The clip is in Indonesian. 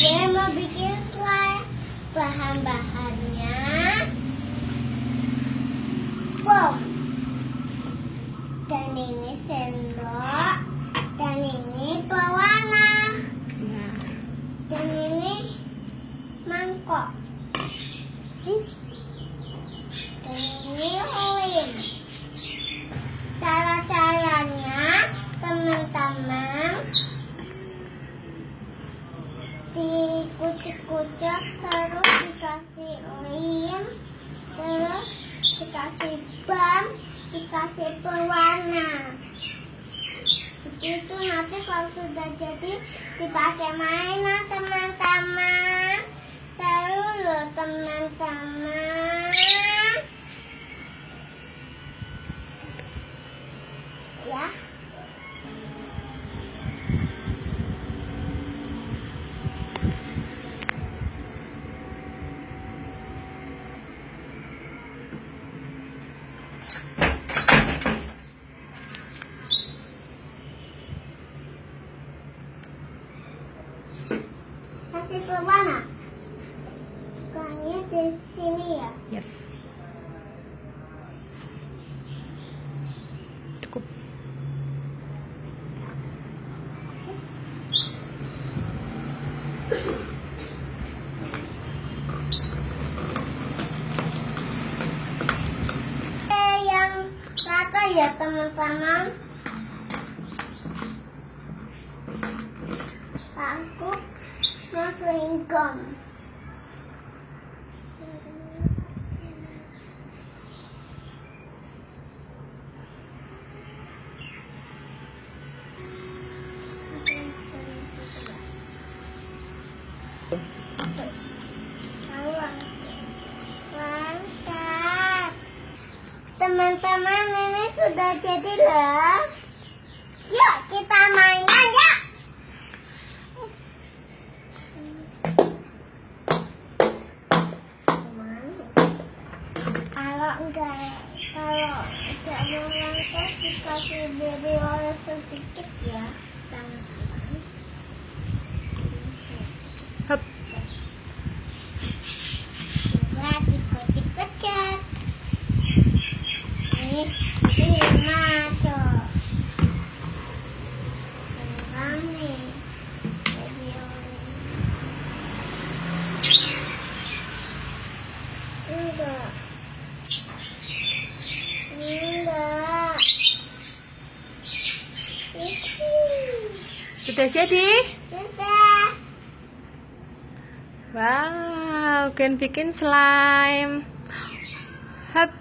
Gue mau bikin slime. Bahan-bahannya bom. Dan ini sendok. Dan ini pewarna. Dan ini mangkok. Dan ini lem. Cara-caranya, teman-teman, dikucuk-kucuk, terus dikasih lem, terus dikasih bam, dikasih pewarna. Itu nanti kalau sudah jadi dipakai mainan, teman-teman. Seru loh, teman-teman. Ya. Kasih pewarna. Kayaknya di sini ya. Yes. Cukup. Yang rata ya, teman-teman. Aku masukin gum. Mantap. Teman-teman, ini sudah jadi loh. Yuk kita mainan ya. Kalau enggak mau langkah, dikasih beri oles sedikit ya, teman-teman. Hup. Ya, dikucuk-kucuk. Ini maco. Ini jadi enggak. Sudah jadi? Sudah. Wow, Ken bikin slime. Hup.